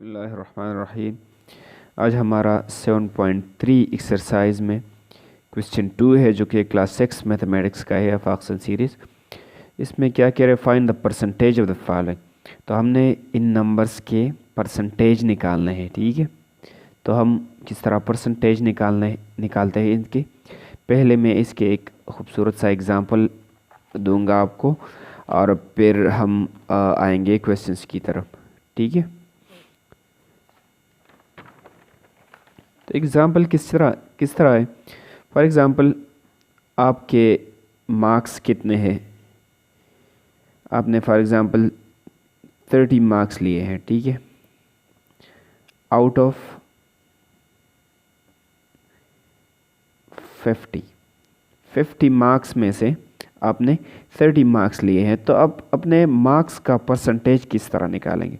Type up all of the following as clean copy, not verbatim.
बिस्मिल्लाहिर्रहमानिर्रहीम। आज हमारा 7.3 एक्सरसाइज में क्वेश्चन 2 है, जो कि क्लास 6 मैथमेटिक्स का है, अफाक्सन सीरीज़। इसमें क्या कह रहे, find the percentage of the following. तो हमने इन नंबर्स के परसेंटेज निकालने हैं, ठीक है। तो हम किस तरह परसेंटेज निकालते हैं इनके, पहले मैं इसके एक खूबसूरत सा एग्ज़ाम्पल दूंगा आपको, और फिर हम आएंगे क्वेश्चंस की तरफ, ठीक है। तो एग्ज़ाम्पल किस तरह है। फॉर एग्ज़ाम्पल, आपके मार्क्स कितने हैं। आपने फॉर एग्ज़ाम्पल 30 मार्क्स लिए हैं, ठीक है। आउट ऑफ 50 मार्क्स में से आपने 30 मार्क्स लिए हैं। तो अब अपने मार्क्स का परसेंटेज किस तरह निकालेंगे।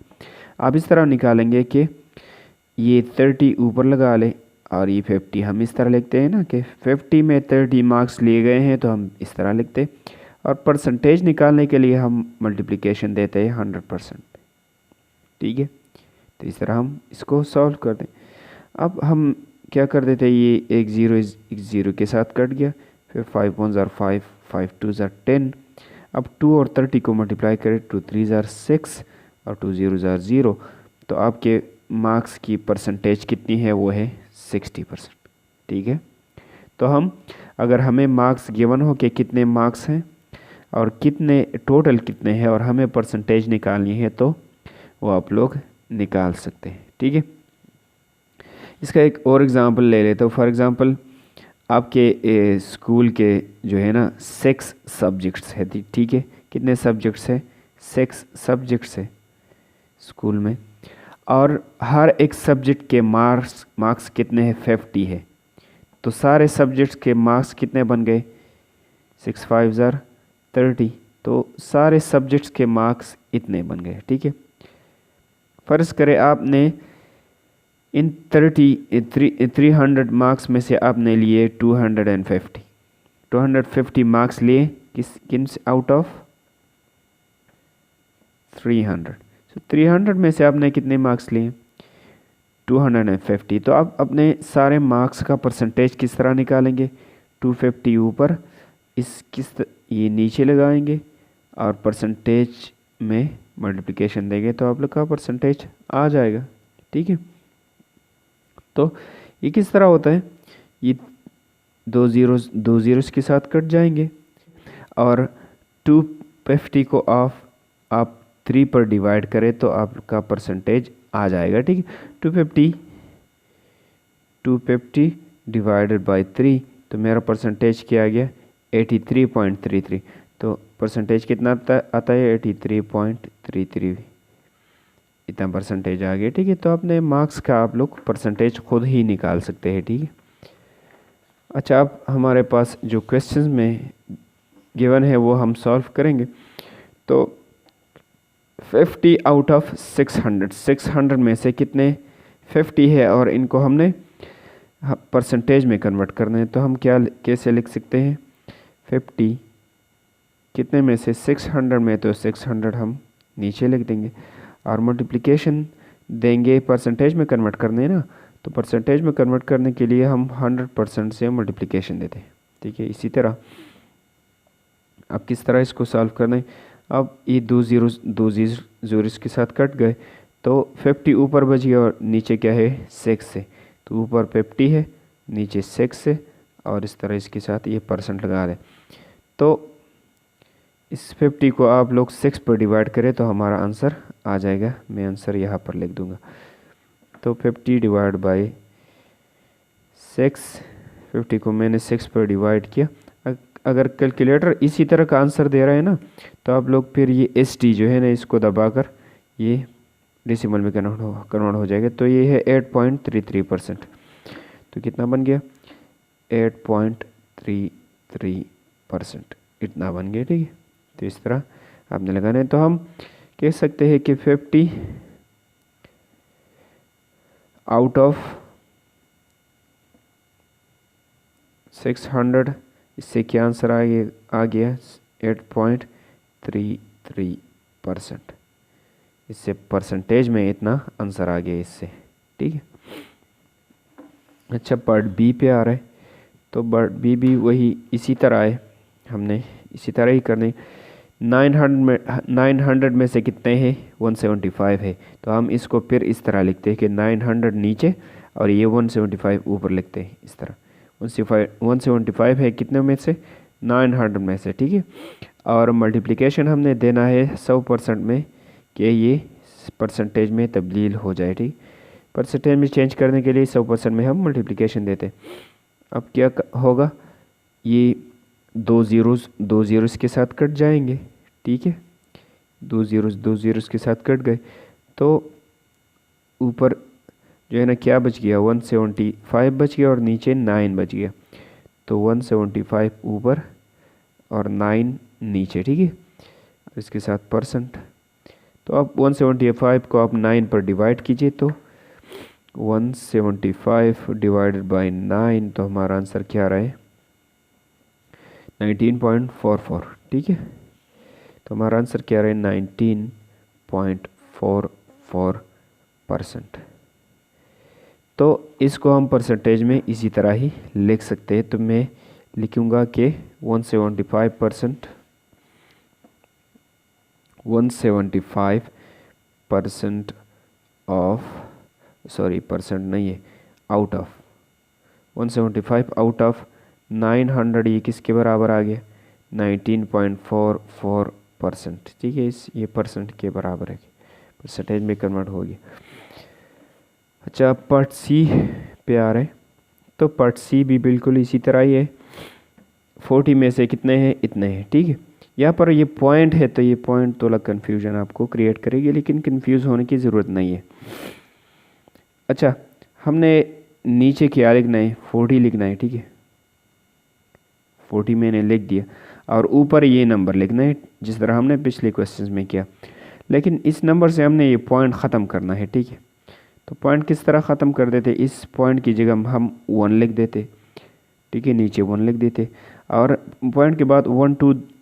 आप इस तरह निकालेंगे कि ये 30 ऊपर लगा ले और ये 50। हम इस तरह लिखते हैं ना कि 50 में 30 मार्क्स लिए गए हैं, तो हम इस तरह लिखते हैं। और परसेंटेज निकालने के लिए हम मल्टीप्लिकेशन देते हैं 100%, ठीक है। तो इस तरह हम इसको सॉल्व कर दें। अब हम क्या कर देते हैं, ये एक ज़ीरो के साथ कट गया, फिर 5 1 ज़ार 5, 5 2 ज़ार 10। अब 2 और 30 को मल्टीप्लाई करें, 2 3 ज़ार 6 और 2 0 ज़ार 0। तो आपके मार्क्स की परसेंटेज कितनी है, वो है 60%, ठीक है। तो हम, अगर हमें मार्क्स गिवन हो कि कितने मार्क्स हैं और कितने टोटल कितने हैं, और हमें परसेंटेज निकालनी है, तो वो आप लोग निकाल सकते हैं, ठीक है। इसका एक और एग्ज़ाम्पल ले लेते हो। फॉर एग्ज़ाम्पल, आपके स्कूल के जो है ना 6 सब्जेक्ट्स है, ठीक है। कितने सब्जेक्ट्स है, 6 सब्जेक्ट्स है स्कूल में, और हर एक सब्जेक्ट के मार्क्स कितने हैं, 50 है। तो सारे सब्जेक्ट्स के मार्क्स कितने बन गए, 6 5 ज़ार 30। तो सारे सब्जेक्ट्स के मार्क्स इतने बन गए, ठीक है। फ़र्ज़ करें आपने इन 300 मार्क्स में से आपने लिए 250 मार्क्स लिए, किन से, आउट ऑफ 300। तो 300 में से आपने कितने मार्क्स लिए, 250। तो आप अपने सारे मार्क्स का परसेंटेज किस तरह निकालेंगे, 250 ऊपर ये नीचे लगाएंगे और परसेंटेज में मल्टीप्लिकेशन देंगे, तो आप लोग का परसेंटेज आ जाएगा, ठीक है। तो ये किस तरह होता है, ये दो जीरोस के साथ कट जाएंगे, और 250 को आप 3 पर डिवाइड करें तो आपका परसेंटेज आ जाएगा, ठीक है। 250 डिवाइडेड बाय 3, तो मेरा परसेंटेज क्या आ गया, 83.33। तो परसेंटेज कितना आता है, 83.33, इतना परसेंटेज आ गया, ठीक है। तो अपने मार्क्स का आप लोग परसेंटेज खुद ही निकाल सकते हैं, ठीक है। अच्छा, अब हमारे पास जो क्वेश्चंस में गिवन है वो हम सॉल्व करेंगे। तो 50 आउट ऑफ 600 में से कितने 50 है, और इनको हमने परसेंटेज में कन्वर्ट करना है। तो हम कैसे लिख सकते हैं, 50 कितने में से 600 में, तो 600 हम नीचे लिख देंगे, और मल्टीप्लिकेशन देंगे, परसेंटेज में कन्वर्ट करने है ना। तो परसेंटेज में कन्वर्ट करने के लिए हम 100% से मल्टीप्लिकेशन देते हैं, ठीक है। इसी तरह अब किस तरह इसको सॉल्व करना है, अब ये दो जीरोस के साथ कट गए, तो 50 ऊपर बच गया और नीचे क्या है, 6 है। तो ऊपर 50 है, नीचे 6 है, और इस तरह इसके साथ ये परसेंट लगा दें। तो इस 50 को आप लोग 6 पर डिवाइड करें तो हमारा आंसर आ जाएगा। मैं आंसर यहाँ पर लिख दूँगा। तो 50 डिवाइड बाई 6, 50 को मैंने 6 पर डिवाइड किया। अगर कैलकुलेटर इसी तरह का आंसर दे रहा है ना, तो आप लोग फिर ये ST जो है ना, इसको दबाकर ये डेसिमल में कन्वर्ट हो जाएगा। तो ये है 8.33%। तो कितना बन गया, 8.33%, इतना बन गया, ठीक है। तो इस तरह आपने लगाना है। तो हम कह सकते हैं कि 50 आउट ऑफ 600, इससे क्या आंसर आ गया 8.33%, इससे परसेंटेज में इतना आंसर आ गया इससे, ठीक है। अच्छा, पार्ट बी पे आ रहा है, तो पार्ट बी भी वही इसी तरह है, हमने इसी तरह ही करने। 900 में से कितने हैं, 175 है, तो हम इसको फिर इस तरह लिखते हैं कि 900 नीचे और ये 175 ऊपर लिखते हैं इस तरह। 175 है कितने में से, 900 में से, ठीक है। और मल्टीप्लिकेशन हमने देना है 100% में कि ये परसेंटेज में तब्दील हो जाए, ठीक। परसेंटेज में चेंज करने के लिए 100% में हम मल्टीप्लिकेशन देते हैं। अब क्या होगा, ये दो ज़ीरोज़ के साथ कट जाएंगे, ठीक है। दो ज़ीरोज़ के साथ कट गए, तो ऊपर जो है ना क्या बच गया, 175 बच गया और नीचे 9 बच गया। तो 175 ऊपर और 9 नीचे, ठीक है। इसके साथ परसेंट, तो अब 175 को आप 9 पर डिवाइड कीजिए, तो 175 डिवाइडेड बाय 9, तो हमारा आंसर क्या रहा है, 19.44, ठीक है। तो हमारा आंसर क्या रहा है, 19.44%। तो इसको हम परसेंटेज में इसी तरह ही लिख सकते हैं। तो मैं लिखूँगा कि 175% ऑफ, सॉरी परसेंट नहीं है, आउट ऑफ 175 आउट ऑफ 900, ये किसके बराबर आ गया, 19.44%, ठीक है। ये परसेंट के बराबर है, परसेंटेज में कन्वर्ट हो गया। अच्छा, पार्ट सी पे आ रहे हैं, तो पार्ट सी भी बिल्कुल इसी तरह ही है। 40 में से कितने हैं, इतने हैं, ठीक है। यहाँ पर ये पॉइंट है, तो ये पॉइंट थोड़ा कन्फ्यूजन आपको क्रिएट करेगी, लेकिन कन्फ्यूज़ होने की ज़रूरत नहीं है। अच्छा, हमने नीचे क्या लिखना है, 40 लिखना है, ठीक है। 40 मैंने लिख दिया, और ऊपर ये नंबर लिखना है जिस तरह हमने पिछले क्वेश्चंस में किया, लेकिन इस नंबर से हमने ये पॉइंट ख़त्म करना है, ठीक है। तो पॉइंट किस तरह ख़त्म कर देते, इस पॉइंट की जगह हम 1 लिख देते, ठीक है, नीचे 1 लिख देते, और पॉइंट के बाद 1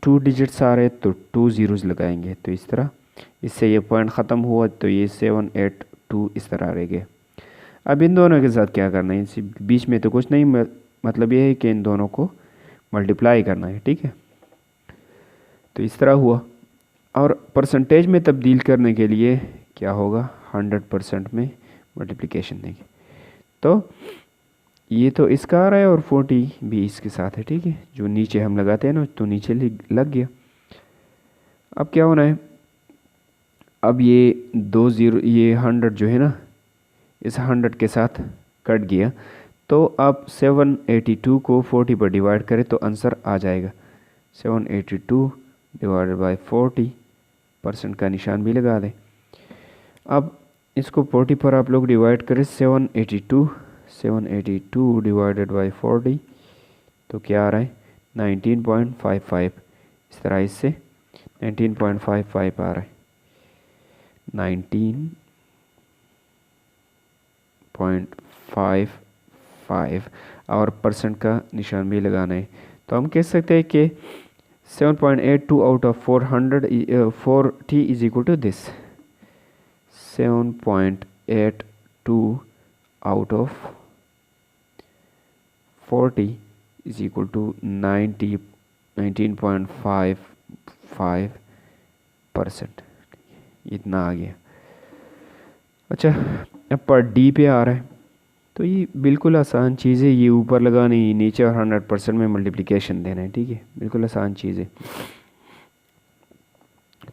2 डिजिट्स आ रहे तो 2 ज़ीरोज़ लगाएंगे, तो इस तरह, इससे ये पॉइंट ख़त्म हुआ, तो ये 7 8 2 इस तरह रह गए। अब इन दोनों के साथ क्या करना है, इसी बीच में तो कुछ नहीं, मतलब ये है कि इन दोनों को मल्टीप्लाई करना है, ठीक है। तो इस तरह हुआ, और परसेंटेज में तब्दील करने के लिए क्या होगा, 100% में मल्टीप्लिकेशन देंगे, तो ये तो इसका आ रहा है और 40 भी इसके साथ है, ठीक है। जो नीचे हम लगाते हैं ना, तो नीचे लग गया। अब क्या होना है, अब ये 2 ज़ीरो, ये 100 जो है ना, इस 100 के साथ कट गया, तो अब 782 को 40 पर डिवाइड करें तो आंसर आ जाएगा 782 डिवाइडेड बाय 40, परसेंट का निशान भी लगा दें। अब इसको 40 पर आप लोग डिवाइड करें, 782 डिवाइडेड बाय 40, तो क्या आ रहा है, 19.55। इस तरह इससे 19.55 आ रहा है, 19.55, और परसेंट का निशान भी लगाना है। तो हम कह सकते हैं कि 7.82 out of 40 is equal to this, 7.82 out of 40 is equal to 19.55%, इतना आ गया। अच्छा, अब पार्ट डी पे आ रहा है, तो ये बिल्कुल आसान चीज़ है, ये ऊपर लगानी, नीचे और 100% में मल्टीप्लिकेशन देना है, ठीक है, बिल्कुल आसान चीज़ है।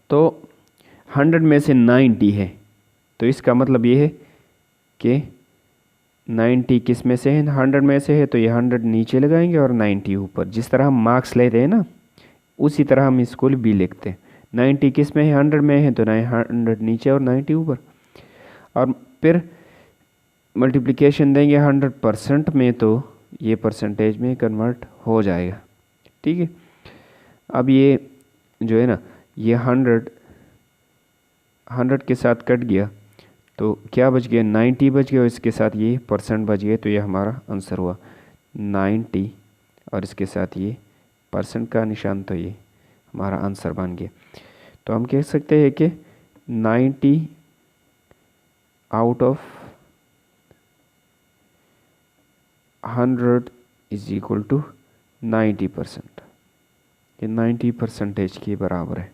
तो 100 में से 90 है, तो इसका मतलब ये है कि 90 किस में से है, 100 में से है, तो ये 100 नीचे लगाएंगे और 90 ऊपर। जिस तरह हम मार्क्स लेते हैं ना, उसी तरह हम इसको भी लिखते हैं। 90 किस में है, 100 में है, तो 100 नीचे और 90 ऊपर, और फिर मल्टीप्लिकेशन देंगे 100% में, तो ये परसेंटेज में कन्वर्ट हो जाएगा, ठीक है। अब ये जो है ना, ये 100 के साथ कट गया, तो क्या बच गया, 90 बच गया, और इसके साथ ये परसेंट बच गए, तो ये हमारा आंसर हुआ 90, और इसके साथ ये परसेंट का निशान, तो ये हमारा आंसर बन गया। तो हम कह सकते हैं कि 90 out of 100 is equal to 90%। ये 90% के बराबर है।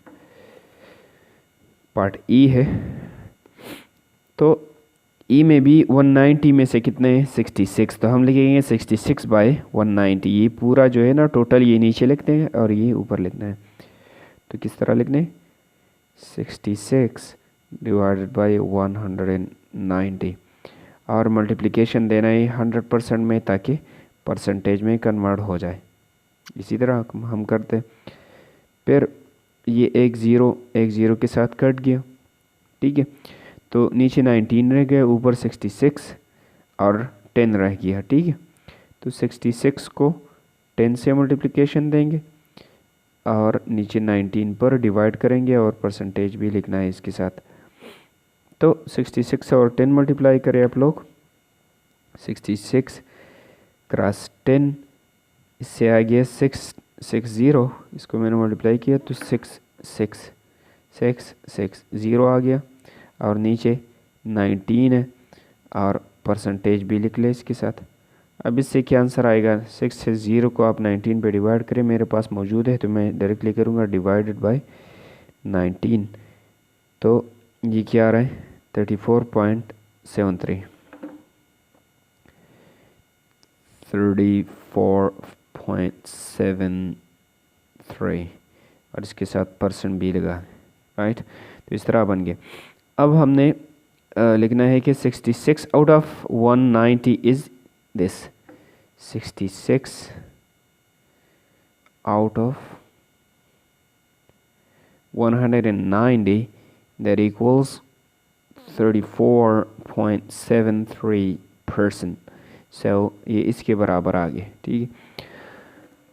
पार्ट ई है, तो ई में भी 190 में से कितने हैं 66, तो हम लिखेंगे 66/190। ये पूरा जो है ना टोटल ये नीचे लिखते हैं और ये ऊपर लिखना है। तो किस तरह लिखने 66 डिवाइडेड बाई 190 और मल्टीप्लिकेशन देना है 100% में ताकि परसेंटेज में कन्वर्ट हो जाए। इसी तरह हम करते, फिर ये एक ज़ीरो के साथ कट गया, ठीक है। तो नीचे 19 रह गया, ऊपर 66 और 10 रह गया, ठीक है। तो 66 को 10 से मल्टीप्लिकेशन देंगे और नीचे 19 पर डिवाइड करेंगे और परसेंटेज भी लिखना है इसके साथ। तो 66 और 10 मल्टीप्लाई करें आप लोग, 66 क्रॉस 10, इससे आ गया 660, इसको मैंने मल्टीप्लाई किया तो 660 आ गया और नीचे 19 है और परसेंटेज भी लिख ले इसके साथ। अब इससे क्या आंसर आएगा, 660 को आप 19 पे डिवाइड करें, मेरे पास मौजूद है तो मैं डायरेक्टली करूँगा डिवाइडेड बाय 19। तो ये क्या आ रहा है 34.73 34.73 और इसके साथ परसेंट भी लगा, राइट। तो इस तरह बन गया। अब हमने लिखना है कि 66 out of 190 is this, 66 out of 190 that equals 34.73%। सो ये इसके बराबर आ गए, ठीक है।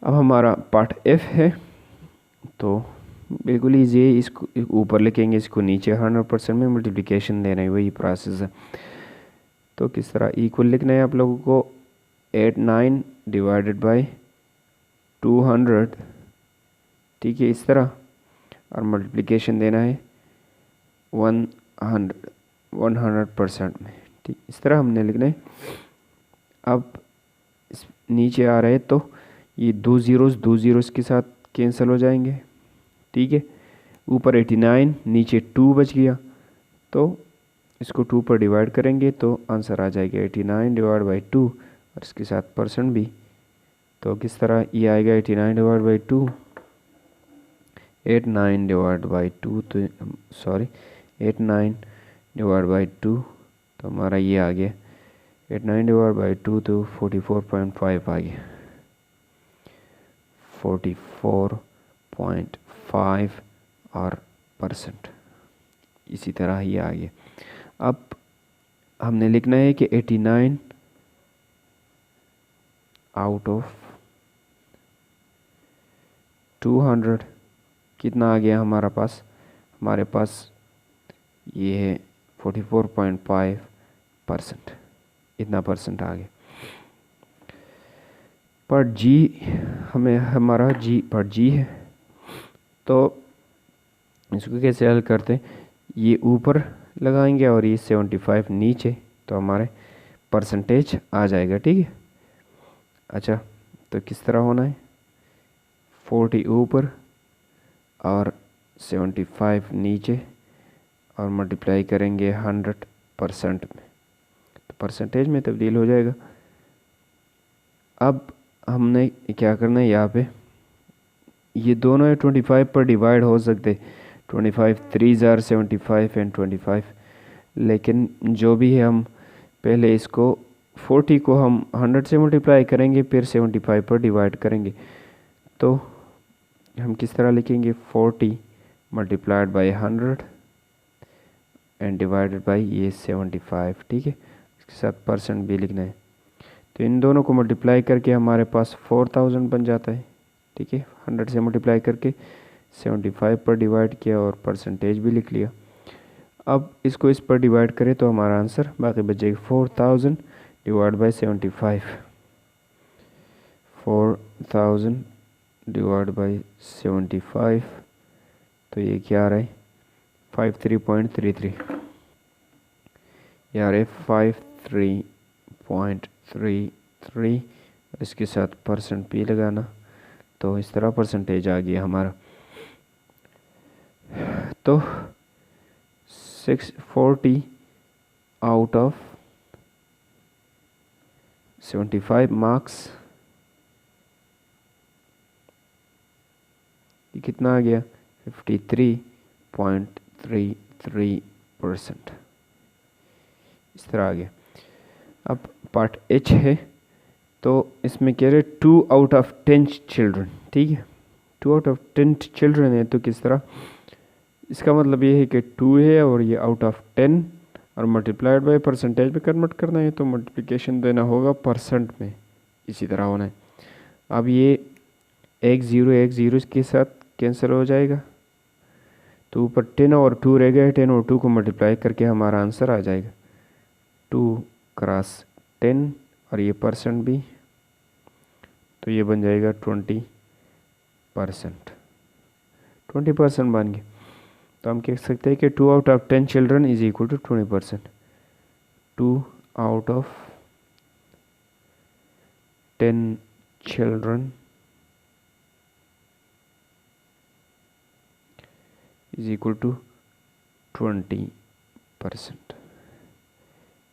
अब हमारा पार्ट एफ है, तो बिल्कुल ईजी है, इसको ऊपर लिखेंगे, इसको नीचे 100% में मल्टीप्लिकेशन देना है, वही प्रोसेस है। तो किस तरह इक्वल लिखना है आप लोगों को 89 डिवाइडेड बाय 200, ठीक है, इस तरह, और मल्टीप्लिकेशन देना है 100% में, ठीक, इस तरह हमने लिखना है। अब इस नीचे आ रहे तो ये दो ज़ीरोज़ के साथ कैंसिल हो जाएंगे, ठीक है। ऊपर 89, नीचे 2 बच गया, तो इसको 2 पर डिवाइड करेंगे तो आंसर आ जाएगा 89 डिवाइड बाई 2 और इसके साथ परसेंट भी। तो किस तरह ये आएगा 89 डिवाइड बाई 2, 89 डिवाइड बाई 2, तो सॉरी 89 डिवाइड बाई 2, तो हमारा ये आ गया 89 डिवाइड बाई 2 तो 44.5 आ गया, 44.5 और परसेंट, इसी तरह ही आ गया। अब हमने लिखना है कि 89 आउट ऑफ 200 कितना आ गया हमारे पास ये है 44.5%, इतना परसेंट आ गया। पर जी हमारा पर जी है, तो इसको कैसे हल करते हैं, ये ऊपर लगाएंगे और ये 75 नीचे, तो हमारे परसेंटेज आ जाएगा, ठीक है। अच्छा, तो किस तरह होना है 40 ऊपर और 75 नीचे और मल्टीप्लाई करेंगे 100% में, तो परसेंटेज में तब्दील हो जाएगा। अब हमने क्या करना है, यहाँ पे ये दोनों है 25 पर डिवाइड हो सकते, 25 3 are 75 एंड 25, लेकिन जो भी है हम पहले इसको 40 को हम 100 से मल्टीप्लाई करेंगे, फिर 75 पर डिवाइड करेंगे। तो हम किस तरह लिखेंगे 40 multiplied by 100 and divided by ये 75, ठीक है, इसके साथ परसेंट भी लिखना है। तो इन दोनों को मल्टीप्लाई करके हमारे पास 4000 बन जाता है, ठीक है। 100 से मल्टीप्लाई करके 75 पर डिवाइड किया और परसेंटेज भी लिख लिया। अब इसको इस पर डिवाइड करें तो हमारा आंसर बाकी बचेगा 4000 डिवाइड बाई 75, 4000 डिवाइड बाई 75, तो ये क्या आ रहा है 53.33 यार 53.33 इसके साथ परसेंट पी लगाना, तो इस तरह परसेंटेज आ गया हमारा। तो 640 आउट ऑफ 75 मार्क्स, ये कितना आ गया 53.33%, इस तरह आ गया। अब पार्ट एच है, तो इसमें कह रहे 2 आउट ऑफ 10 चिल्ड्रन, ठीक है 2 आउट ऑफ 10 चिल्ड्रन है, तो किस तरह, इसका मतलब ये है कि 2 है और ये आउट ऑफ 10 और मल्टीप्लाइड बाय परसेंटेज में कन्वर्ट करना है, तो मल्टीप्लिकेशन देना होगा परसेंट में, इसी तरह होना है। अब ये एक ज़ीरो के साथ कैंसिल हो जाएगा, तो ऊपर 10 और 2 रह गए, 10 और 2 को मल्टीप्लाई करके हमारा आंसर आ जाएगा 2 क्रॉस 10 और ये परसेंट भी, तो ये बन जाएगा 20%। 20% बन गया, तो हम कह सकते हैं कि 2 out of 10 children is equal to 20%। 2 out of 10 children is equal to 20%,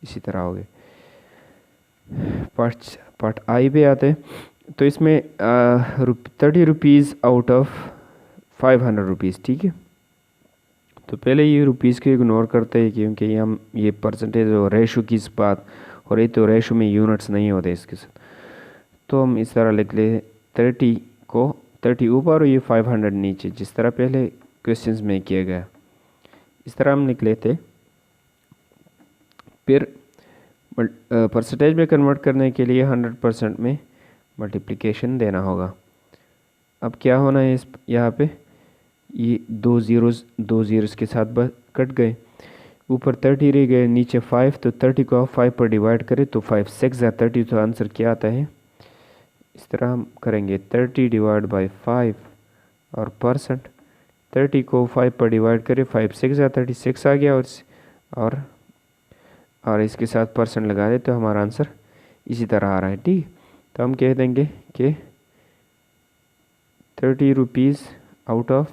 इसी तरह हो गए। पार्ट आई पे आते हैं, तो इसमें 30 रुपीज़ आउट ऑफ 500 रुपीज़, ठीक है। तो पहले ये रुपीज़ को इग्नोर करते हैं, क्योंकि हम ये परसेंटेज और रेशो की इस बात हो रही, तो रेशो में यूनिट्स नहीं होते इसके साथ, तो हम इस तरह लिख ले 30 को 30 ऊपर और ये 500 नीचे, जिस तरह पहले क्वेश्चंस में किया गया, इस तरह हम लिख लेते। फिर परसेंटेज में कन्वर्ट करने के लिए 100% में मल्टीप्लिकेशन देना होगा। अब क्या होना है, इस यहाँ पे ये 2 ज़ीरोज़ के साथ बस कट गए, ऊपर 30 रह गए, नीचे 5, तो 30 को 5 पर डिवाइड करें तो 5 6 या 30, तो आंसर क्या आता है, इस तरह हम करेंगे 30 डिवाइड बाई 5 और परसेंट, 30 को 5 पर डिवाइड करें, 5 6 या 36 आ गया, और इसके साथ परसेंट लगा दे तो हमारा आंसर इसी तरह आ रहा है, ठीक। तो हम कह देंगे कि 30 rupees out of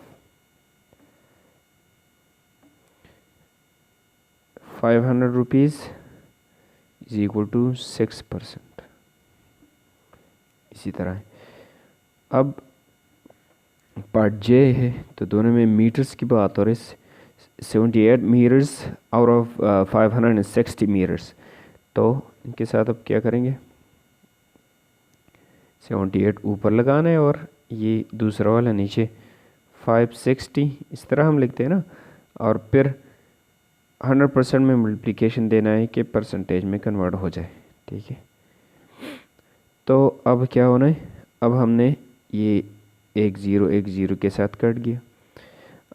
500 rupees is equal to 6%, इसी तरह है। अब पार्ट जे है, तो दोनों में मीटर्स की बात हो रही है, 78 मीटर्स आउट ऑफ 560 मीटर्स, तो इनके साथ अब क्या करेंगे, 78 ऊपर लगाना है और ये दूसरा वाला नीचे 560, इस तरह हम लिखते हैं ना, और फिर 100% में मल्टीप्लिकेशन देना है कि परसेंटेज में कन्वर्ट हो जाए, ठीक है। तो अब क्या होना है, अब हमने ये 1 0 के साथ कट गया,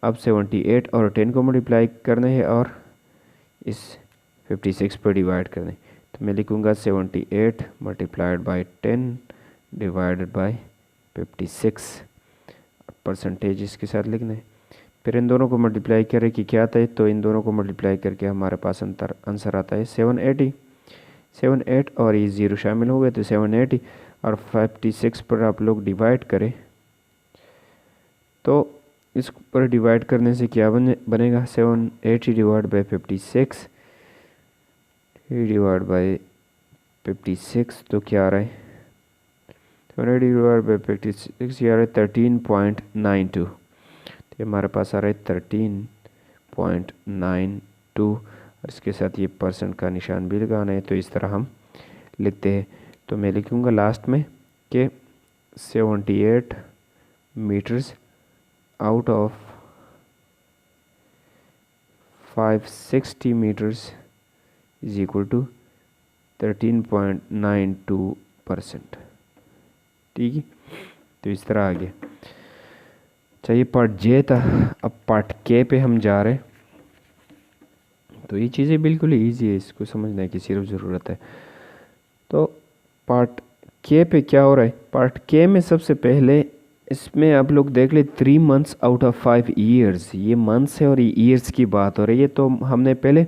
अब 78 और 10 को मल्टीप्लाई करना है और इस 56 पर डिवाइड करना है, तो मैं लिखूँगा 78 multiplied by 10 divided by 56, percentage इसके साथ लिखना है। फिर इन दोनों को मल्टीप्लाई करें कि क्या आता है, तो इन दोनों को मल्टीप्लाई करके हमारे पास आंसर आता है 780 और ये 0 शामिल हो गए, तो 780 और 56 पर आप लोग डिवाइड करें, तो इस पर डिवाइड करने से क्या बनेगा, 780 डिवाइड बाई 56 डिवाइड बाई 56, तो क्या आ रहा है, 780 डिवाइड बाई 56 ये आ रहा है 13.92, तो हमारे पास आ रहा है 13.92, और इसके साथ ये परसेंट का निशान भी लगाना है, तो इस तरह हम लिखते हैं। तो मैं लिखूँगा लास्ट में कि 78 metres out of 560 metres is equal to 13.92%, ठीक है। तो इस तरह आ गया। चाहिए पार्ट जे था, अब पार्ट के पे हम जा रहे हैं। तो ये चीज़ें बिल्कुल ईजी है, इसको समझने की सिर्फ ज़रूरत है। तो पार्ट के पे क्या हो रहा है, पार्ट के में सबसे पहले इसमें आप लोग देख ले 3 मंथ्स आउट ऑफ 5 ईयर्स, ये मंथ्स है और ये ईयर्स की बात हो रही है। तो हमने पहले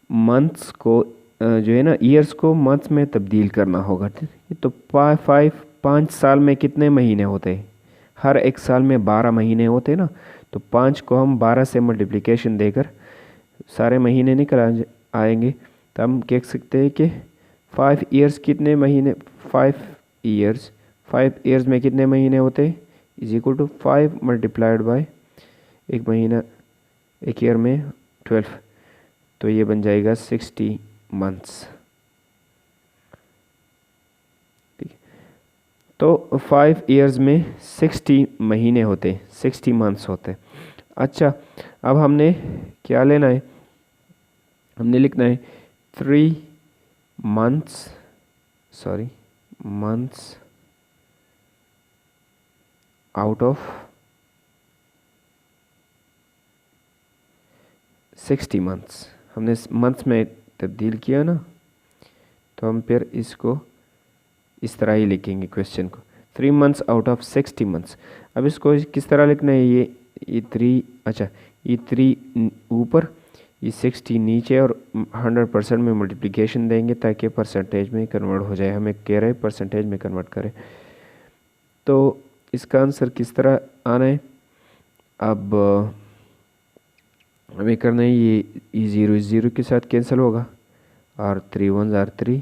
मंथ्स को जो है ना ईयर्स को मंथ्स में तब्दील करना होगा, ठीक है। तो 5 साल में कितने महीने होते हैं? हर एक साल में 12 महीने होते हैं ना। तो 5 को हम 12 से मल्टीप्लिकेशन देकर सारे महीने निकल आएंगे। तो हम कह सकते हैं कि 5 ईयर्स कितने महीने, 5 ईयर्स में कितने महीने होते हैं is equal to 5 multiplied by एक महीना, एक ईयर में 12, तो ये बन जाएगा 60 मंथ्स, ठीक है। तो 5 ईयर्स में 60 महीने होते, 60 मंथ्स होते। अच्छा, अब हमने क्या लेना है, हमने लिखना है 3 मंथ्स आउट ऑफ 60 मंथ्स। हमने मंथ्स में तब्दील किया ना, तो हम फिर इसको इस तरह ही लिखेंगे क्वेश्चन को, 3 मंथ्स आउट ऑफ 60 मंथ्स। अब इसको किस तरह लिखना है, ये 3, अच्छा ये 3 ऊपर, ये 60 नीचे और 100% में मल्टीप्लिकेशन देंगे ताकि परसेंटेज में कन्वर्ट हो जाए। हमें कह रहे हैं परसेंटेज में कन्वर्ट करें, तो इसका आंसर किस तरह आना है। अब हमें करना है, ये 0 के साथ कैंसिल होगा और 3 1 ज़ार 3,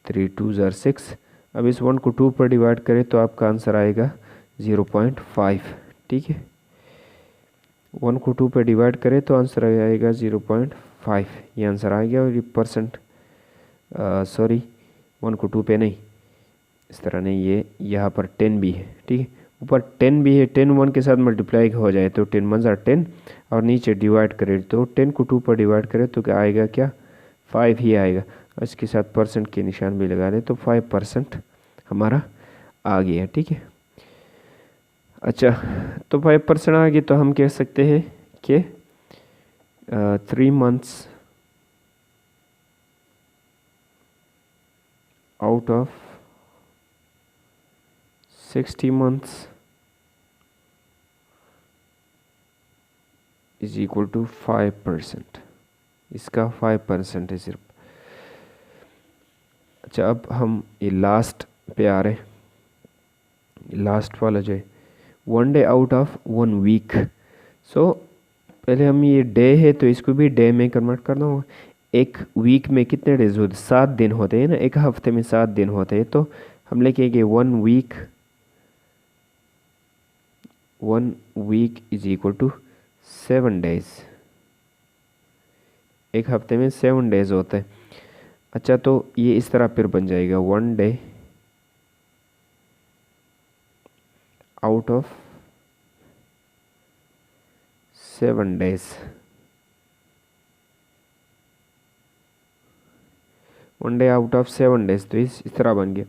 3 2 ज़ार 6। अब इस 1 को 2 पर डिवाइड करें तो आपका आंसर आएगा 0.5, ठीक है। 1 को 2 पर डिवाइड करें तो आंसर आएगा 0.5, ये आंसर आ गया। और ये परसेंट, सॉरी 1 को 2 पे नहीं, इस तरह नहीं, ये यहाँ पर 10 भी है, ठीक है। ऊपर 10 भी है, 10 1 के साथ मल्टीप्लाई हो जाए तो 10 1 ज़ार 10, और नीचे डिवाइड करें तो 10 को 2 पर डिवाइड करें तो क्या आएगा, क्या 5 ही आएगा। इसके साथ परसेंट के निशान भी लगा दें तो 5% हमारा आ गया, ठीक है। अच्छा, तो 5% आ गया, तो हम कह सकते हैं कि 3 months out of 60 months is equal to 5%। इसका 5% है सिर्फ। अच्छा, अब हम ये लास्ट पे आ रहे हैं, लास्ट वाला जो है 1 डे आउट ऑफ 1 वीक। सो पहले हम, ये डे है तो इसको भी डे में कन्वर्ट करना होगा। एक वीक में कितने डेज होते, 7 दिन होते हैं ना, एक हफ्ते में 7 दिन होते हैं। तो हम लिखेंगे 1 week is equal to 7 days. एक हफ्ते में 7 डेज होते हैं। अच्छा, तो ये इस तरह फिर बन जाएगा 1 day out of 7 days, 1 day out of 7 days, तो इस तरह बन गया।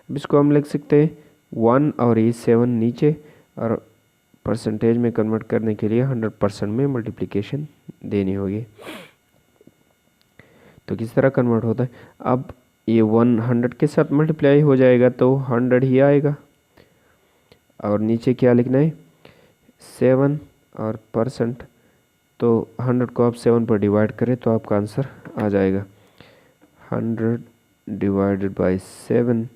अब इसको हम लिख सकते हैं 1 और ये 7 नीचे, और परसेंटेज में कन्वर्ट करने के लिए 100% में मल्टीप्लिकेशन देनी होगी। तो किस तरह कन्वर्ट होता है, अब ये 100 के साथ मल्टीप्लाई हो जाएगा तो 100 ही आएगा, और नीचे क्या लिखना है 7 और परसेंट, तो 100 को आप 7 पर डिवाइड करें तो आपका आंसर आ जाएगा 100 डिवाइडेड बाय 7।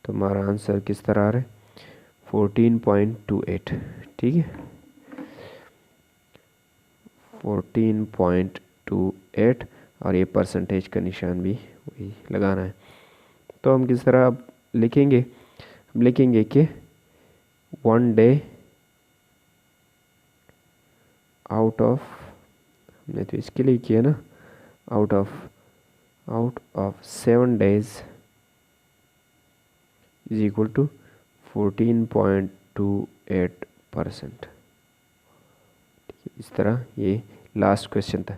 तो हमारा आंसर किस तरह आ रहा है 14.28, ठीक है 14.28, और ये परसेंटेज का निशान भी वही लगाना है। तो हम किस तरह अब लिखेंगे, हम लिखेंगे कि 1 डे आउट ऑफ, हमने तो इसके लिए किया ना, out of 7 days is equal to 14.28%। इस तरह ये लास्ट क्वेश्चन था।